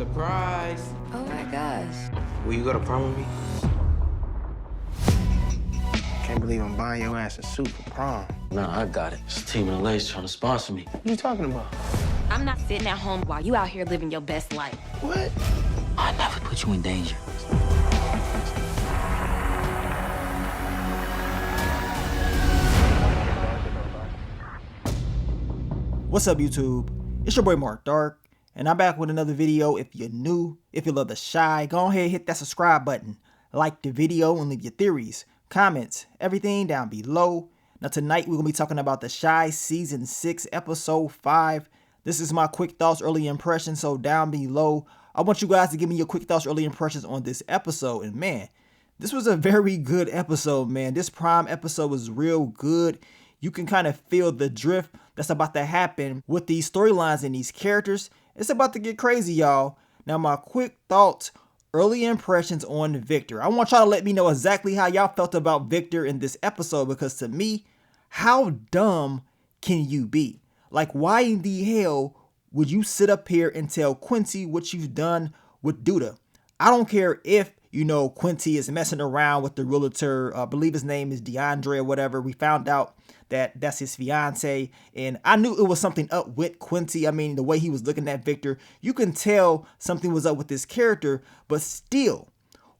Surprise! Oh my gosh. Will you go to prom with me? Can't believe I'm buying your ass a suit for prom. Nah, I got it. This team in LA's trying to sponsor me. What you talking about? I'm not sitting at home while you out here living your best life. What? I never put you in danger. What's up, YouTube? It's your boy Mark Dark, and I'm back with another video. If you're new, if you love the Shy, go ahead, hit that subscribe button, like the video, and leave your theories, comments, everything down below. Now tonight we're gonna be talking about the Shy season 6 episode 5. This is my quick thoughts, early impressions. So down below, I want you guys to give me your quick thoughts, early impressions on this episode. And man, this was a very good episode, man. This prom episode was real good. You can kind of feel the drift that's about to happen with these storylines and these characters. It's about to get crazy, y'all. Now, my quick thoughts, early impressions on Victor. I want y'all to let me know exactly how y'all felt about Victor in this episode, because to me, how dumb can you be? Like, why in the hell would you sit up here and tell Quincy what you've done with Duda? I don't care if, you know, Quincy is messing around with the realtor. I believe his name is DeAndre or whatever. We found out that that's his fiance, and I knew it was something up with Quincy. I mean, the way he was looking at Victor, you can tell something was up with this character. But still,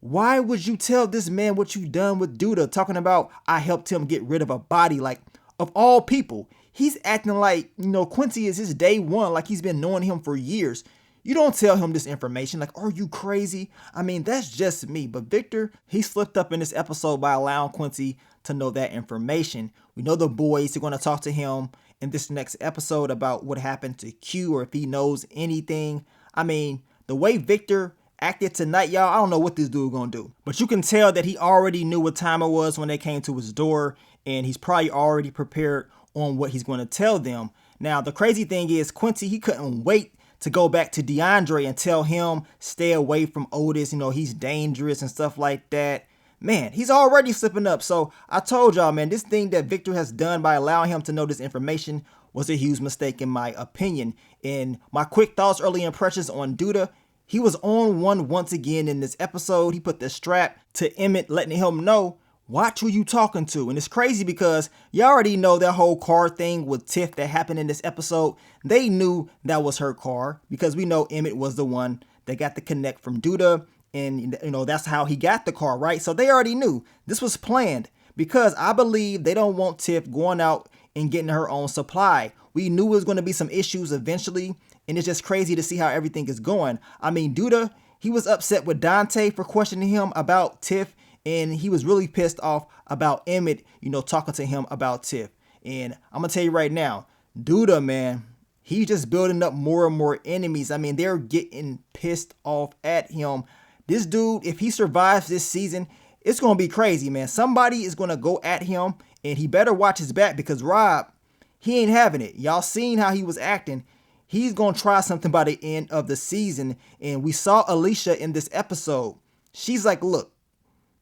why would you tell this man what you've done with Duda, talking about I helped him get rid of a body? Like, of all people, he's acting like, you know, Quincy is his day one, like he's been knowing him for years. You don't tell him this information. Like, are you crazy? I mean, that's just me. But Victor, he slipped up in this episode by allowing Quincy to know that information. We know the boys are going to talk to him in this next episode about what happened to Q, or if he knows anything. I mean, the way Victor acted tonight, y'all, I don't know what this dude gonna do. But you can tell that he already knew what time it was when they came to his door, and he's probably already prepared on what he's going to tell them. Now, the crazy thing is, Quincy, he couldn't wait to go back to DeAndre and tell him stay away from Otis. You know, he's dangerous and stuff like that. Man, he's already slipping up. So I told y'all, man, this thing that Victor has done by allowing him to know this information was a huge mistake in my opinion. And my quick thoughts, early impressions on Duda, he was on one once again in this episode. He put the strap to Emmett, letting him know, watch who you talking to. And it's crazy because you already know that whole car thing with Tiff that happened in this episode. They knew that was her car because we know Emmett was the one that got the connect from Duda. And, you know, that's how he got the car, right? So they already knew this was planned, because I believe they don't want Tiff going out and getting her own supply. We knew it was going to be some issues eventually, and it's just crazy to see how everything is going. I mean, Duda, he was upset with Dante for questioning him about Tiff, and he was really pissed off about Emmett, you know, talking to him about Tiff. And I'm going to tell you right now, Duda, man, he's just building up more and more enemies. I mean, they're getting pissed off at him. This dude, if he survives this season, it's going to be crazy, man. Somebody is going to go at him, and he better watch his back, because Rob, he ain't having it. Y'all seen how he was acting. He's going to try something by the end of the season. And we saw Alicia in this episode. She's like, look,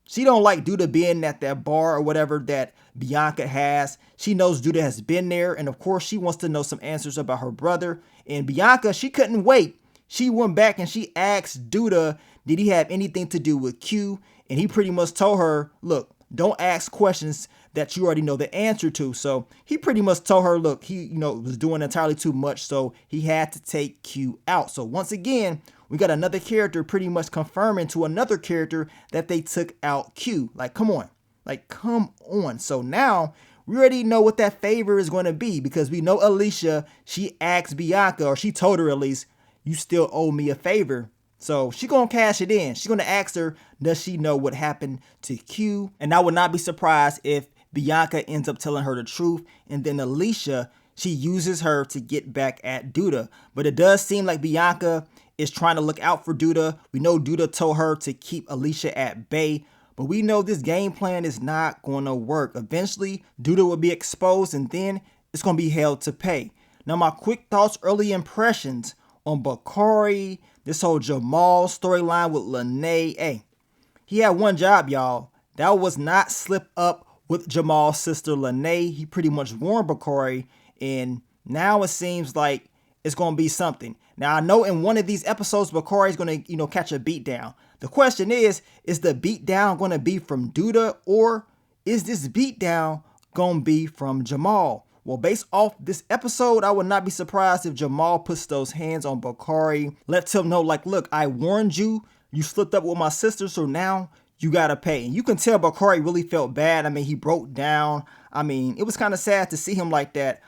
she don't like Duda being at that bar or whatever that Bianca has. She knows Duda has been there. And of course, she wants to know some answers about her brother. And Bianca, she couldn't wait. She went back and she asked Duda, did he have anything to do with Q? And he pretty much told her, look, don't ask questions that you already know the answer to. So he pretty much told her, look, he, you know, was doing entirely too much. So he had to take Q out. So once again, we got another character pretty much confirming to another character that they took out Q. Like, come on. Like, come on. So now we already know what that favor is going to be, because we know Alicia, she asked Bianca, or she told her at least, you still owe me a favor. So she gonna cash it in. She's gonna ask her, does she know what happened to Q? And I would not be surprised if Bianca ends up telling her the truth, and then Alicia, she uses her to get back at Duda. But it does seem like Bianca is trying to look out for Duda. We know Duda told her to keep Alicia at bay, but we know this game plan is not gonna work. Eventually, Duda will be exposed, and then it's gonna be held to pay. Now, my quick thoughts, early impressions on Bakari, this whole Jamal storyline with Lene. Hey, he had one job, y'all. That was not slip up with Jamal's sister Lene. He pretty much warned Bakari, and now it seems like it's going to be something. Now, I know in one of these episodes, Bakari's going to, catch a beat down. The question is the beat down going to be from Duda, or is this beat down going to be from Jamal? Well, based off this episode, I would not be surprised if Jamal puts those hands on Bakari, lets him know, like, look, I warned you, you slipped up with my sister, so now you got to pay. And you can tell Bakari really felt bad. I mean, he broke down. I mean, it was kind of sad to see him like that.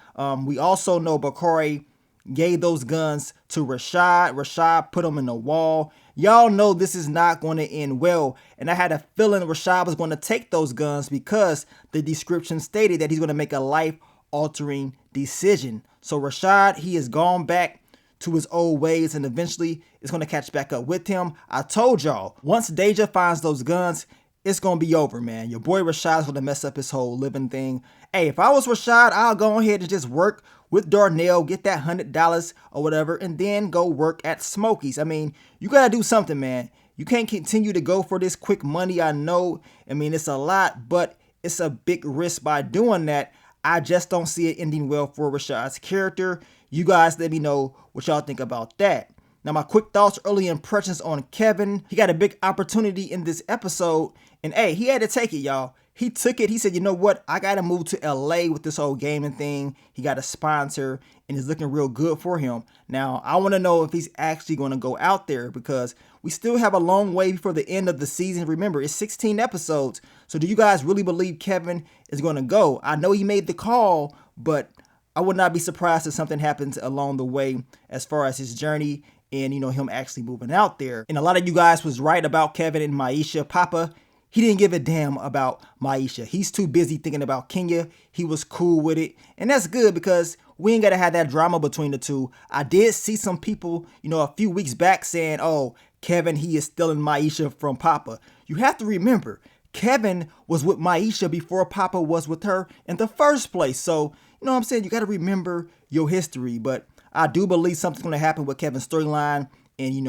We also know Bakari gave those guns to Rashad. Rashad put them in the wall. Y'all know this is not going to end well. And I had a feeling Rashad was going to take those guns because the description stated that he's going to make a life-altering decision. So Rashad, he has gone back to his old ways, and eventually it's going to catch back up with him. I told y'all, once Deja finds those guns, it's going to be over, man. Your boy Rashad's going to mess up his whole living thing. Hey, if I was Rashad, I'll go ahead and just work with Darnell, get that $100 or whatever, and then go work at Smokey's. I mean, you got to do something, man. You can't continue to go for this quick money. I know, I mean, it's a lot, but it's a big risk by doing that. I just don't see it ending well for Rashad's character. You guys let me know what y'all think about that. Now, my quick thoughts, early impressions on Kevin. He got a big opportunity in this episode, and hey, he had to take it, y'all. He took it. He said, you know what? I got to move to LA with this whole gaming thing. He got a sponsor and it's looking real good for him. Now, I want to know if he's actually going to go out there because we still have a long way before the end of the season. Remember, it's 16 episodes. So do you guys really believe Kevin is going to go? I know he made the call, but I would not be surprised if something happens along the way as far as his journey and, him actually moving out there. And a lot of you guys was right about Kevin and Maisha. Papa, he didn't give a damn about Maisha. He's too busy thinking about Kenya. He was cool with it. And that's good because we ain't got to have that drama between the two. I did see some people, a few weeks back saying, oh, Kevin, he is stealing Maisha from Papa. You have to remember, Kevin was with Maisha before Papa was with her in the first place. So, you know what I'm saying? You got to remember your history. But I do believe something's going to happen with Kevin's storyline. And,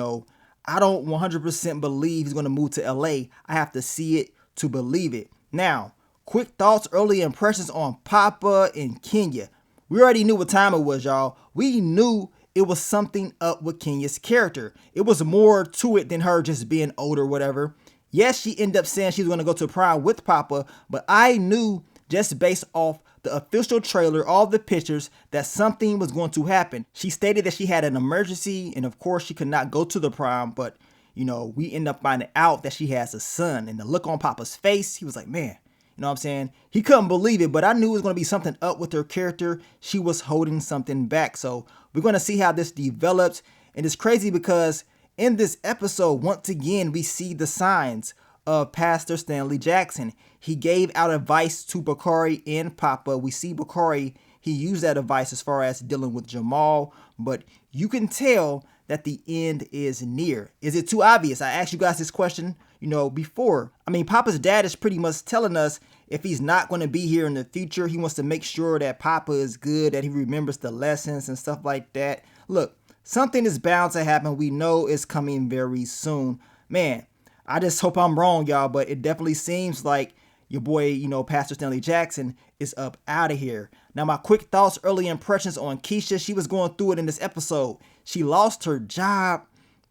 I don't 100% believe he's going to move to LA. I have to see it to believe it. Now, quick thoughts, early impressions on Papa and Kenya. We already knew what time it was, y'all. We knew it was something up with Kenya's character. It was more to it than her just being old or whatever. Yes, she ended up saying she was going to go to prom with Papa, but I knew just based off the official trailer, all the pictures, that something was going to happen. She stated that she had an emergency and of course she could not go to the prom, but we end up finding out that she has a son, and the look on Papa's face, he was like, man, you know what I'm saying? He couldn't believe it, but I knew it was going to be something up with her character. She was holding something back. So we're going to see how this develops. And it's crazy because in this episode, once again, we see the signs of Pastor Stanley Jackson. He gave out advice to Bakari and Papa. We see Bakari, he used that advice as far as dealing with Jamal, but you can tell that the end is near. Is it too obvious? I asked you guys this question, before. I mean, Papa's dad is pretty much telling us if he's not going to be here in the future, he wants to make sure that Papa is good, that he remembers the lessons and stuff like that. Look, something is bound to happen. We know it's coming very soon. Man, I just hope I'm wrong, y'all, but it definitely seems like your boy, Pastor Stanley Jackson is up out of here. Now, my quick thoughts, early impressions on Keisha. She was going through it in this episode. She lost her job,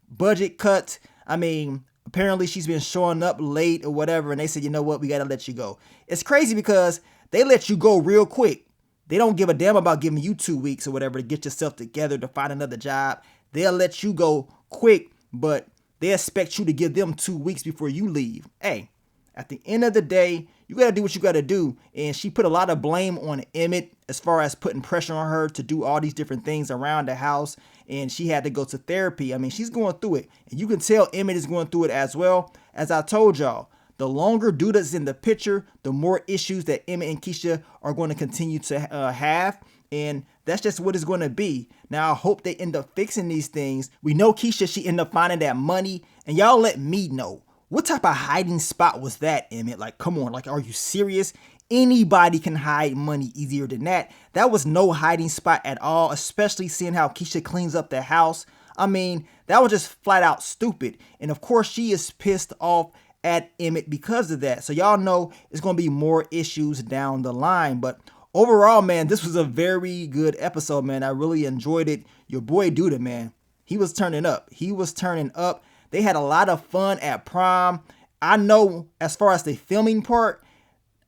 budget cuts. I mean, apparently she's been showing up late or whatever, and they said, you know what, we got to let you go. It's crazy because they let you go real quick. They don't give a damn about giving you 2 weeks or whatever to get yourself together to find another job. They'll let you go quick, but they expect you to give them 2 weeks before you leave. Hey, at the end of the day, you got to do what you got to do. And she put a lot of blame on Emmett as far as putting pressure on her to do all these different things around the house. And she had to go to therapy. I mean, she's going through it. And you can tell Emmett is going through it as well. As I told y'all, the longer Duda's in the picture, the more issues that Emmett and Keisha are going to continue to have. And that's just what it's going to be. Now, I hope they end up fixing these things. We know Keisha, she ended up finding that money. And y'all let me know. What type of hiding spot was that, Emmett? Like, come on, like, are you serious? Anybody can hide money easier than that. That was no hiding spot at all, especially seeing how Keisha cleans up the house. I mean, that was just flat out stupid. And of course, she is pissed off at Emmett because of that. So y'all know it's going to be more issues down the line. But overall, man, this was a very good episode, man. I really enjoyed it. Your boy Duda, man. He was turning up. He was turning up. They had a lot of fun at prom. I know as far as the filming part,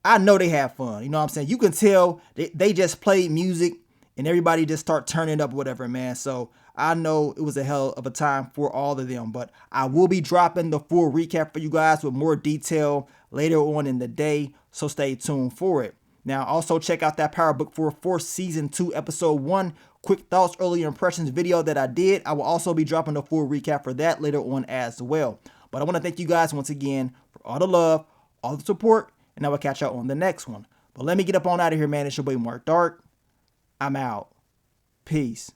I know they have fun. You know what I'm saying? You can tell they just played music and everybody just start turning up, whatever, man. So I know it was a hell of a time for all of them. But I will be dropping the full recap for you guys with more detail later on in the day. So stay tuned for it. Now, also check out that Power Book 4 Season 2, Episode 1, Quick Thoughts, Early Impressions video that I did. I will also be dropping the full recap for that later on as well. But I want to thank you guys once again for all the love, all the support, and I will catch y'all on the next one. But let me get up on out of here, man. It's your boy Mark Dark. I'm out. Peace.